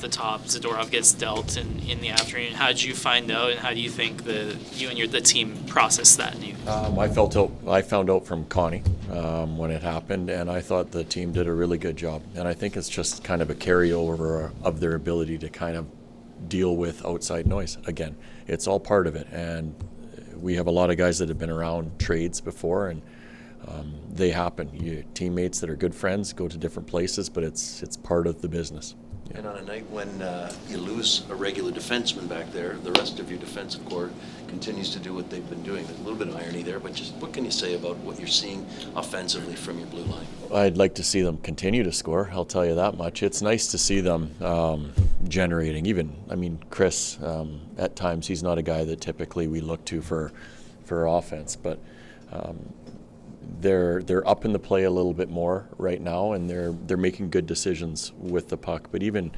off the top, Zadorov gets dealt in the afternoon. How did you find out, and how do you think you and the team processed that news? I found out from Connie when it happened, and I thought the team did a really good job. And I think it's just kind of a carryover of their ability to kind of deal with outside noise. Again, it's all part of it, and we have a lot of guys that have been around trades before, and they happen. Teammates that are good friends go to different places, but it's part of the business. Yeah. And on a night when you lose a regular defenseman back there, the rest of your defensive core continues to do what they've been doing. There's a little bit of irony there, but just what can you say about what you're seeing offensively from your blue line? I'd like to see them continue to score, I'll tell you that much. It's nice to see them generating. Chris, at times he's not a guy that typically we look to for offense, but they're up in the play a little bit more right now, and they're making good decisions with the puck. But even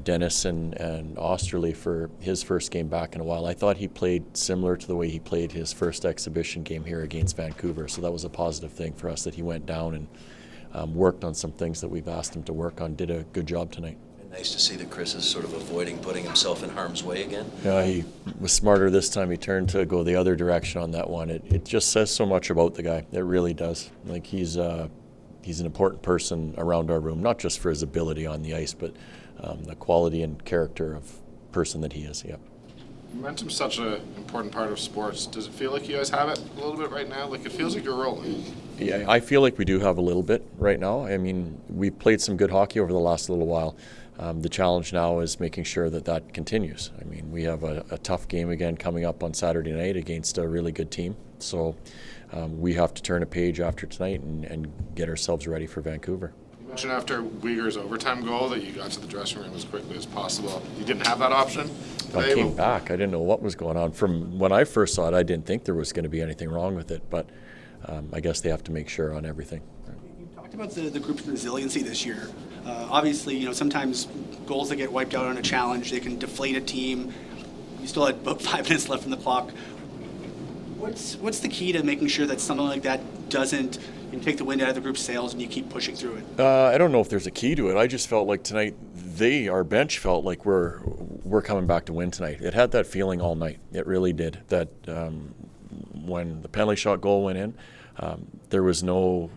Dennis and Osterley for his first game back in a while, I thought he played similar to the way he played his first exhibition game here against Vancouver. So that was a positive thing for us that he went down and worked on some things that we've asked him to work on. Did a good job tonight. Nice to see that Chris is sort of avoiding putting himself in harm's way again. Yeah, he was smarter this time. He turned to go the other direction on that one. It just says so much about the guy. It really does. Like he's an important person around our room, not just for his ability on the ice, but the quality and character of person that he is. Yep. Momentum's such an important part of sports. Does it feel like you guys have it a little bit right now? Like it feels like you're rolling. Yeah, I feel like we do have a little bit right now. We've played some good hockey over the last little while. The challenge now is making sure that continues. We have a tough game again coming up on Saturday night against a really good team. So we have to turn a page after tonight and get ourselves ready for Vancouver. You mentioned after Uyghur's overtime goal that you got to the dressing room as quickly as possible. You didn't have that option? I came back. I didn't know what was going on. From when I first saw it, I didn't think there was going to be anything wrong with it, but I guess they have to make sure on everything. You talked about the group's resiliency this year. Obviously, sometimes goals that get wiped out on a challenge, they can deflate a team. You still had about 5 minutes left in the clock. What's the key to making sure that something like that doesn't take the wind out of the group's sails and you keep pushing through it? I don't know if there's a key to it. I just felt like tonight, our bench felt like we're coming back to win tonight. It had that feeling all night. It really did. That when the penalty shot goal went in, there was no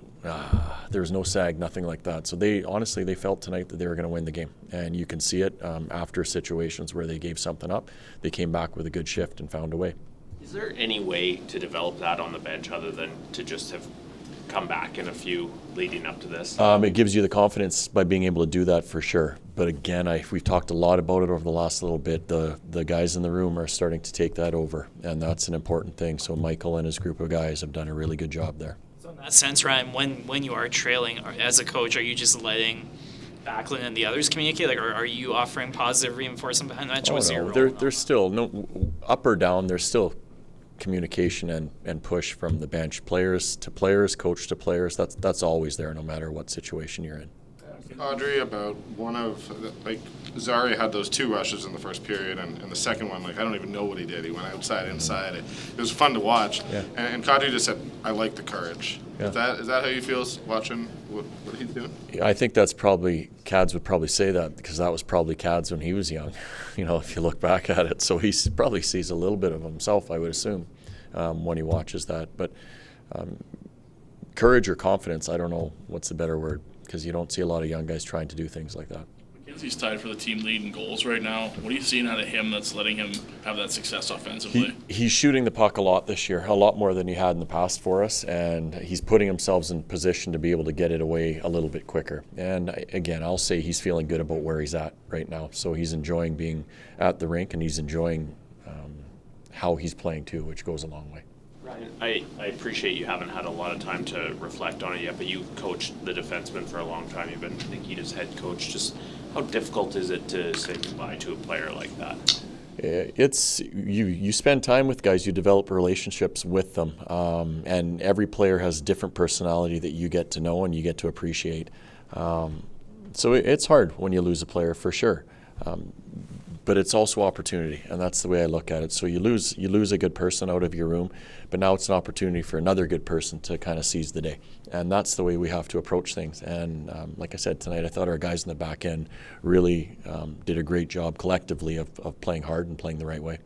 sag, nothing like that. So they felt tonight that they were going to win the game, and you can see it after situations where they gave something up. They came back with a good shift and found a way. Is there any way to develop that on the bench other than to just have come back in a few leading up to this? It gives you the confidence by being able to do that for sure. But again, we've talked a lot about it over the last little bit. The guys in the room are starting to take that over, and that's an important thing. So Mikael and his group of guys have done a really good job there. So in that sense, Ryan, when you are trailing as a coach, are you just letting Backlund and the others communicate? Like, or are you offering positive reinforcement behind that? There's still no up or down. There's still communication and push from the bench, players to players, coach to players. That's always there, no matter what situation you're in. Audrey, about Zari had those 2 rushes in the first period, and the second one, I don't even know what he did. He went outside, inside. It was fun to watch. Yeah. And Kadri just said, I like the courage. Yeah. Is that how you feel watching what he's doing? I think that's probably, Cads would probably say that because that was probably Cads when he was young, if you look back at it. So he probably sees a little bit of himself, I would assume, when he watches that. But courage or confidence, I don't know what's the better word, because you don't see a lot of young guys trying to do things like that. He's tied for the team lead in goals right now. What are you seeing out of him that's letting him have that success offensively? He's shooting the puck a lot this year, a lot more than he had in the past for us, and he's putting himself in position to be able to get it away a little bit quicker. And again, I'll say he's feeling good about where he's at right now. So he's enjoying being at the rink, and he's enjoying how he's playing too, which goes a long way. Ryan, I appreciate you haven't had a lot of time to reflect on it yet, but you coached the defenseman for a long time. You've been Nikita's head coach. Just how difficult is it to say goodbye to a player like that? It's you spend time with guys, you develop relationships with them, and every player has a different personality that you get to know and you get to appreciate. So it's hard when you lose a player, for sure. but it's also opportunity, and that's the way I look at it. So you lose a good person out of your room, but now it's an opportunity for another good person to kind of seize the day, and that's the way we have to approach things. And like I said tonight, I thought our guys in the back end really did a great job collectively of playing hard and playing the right way.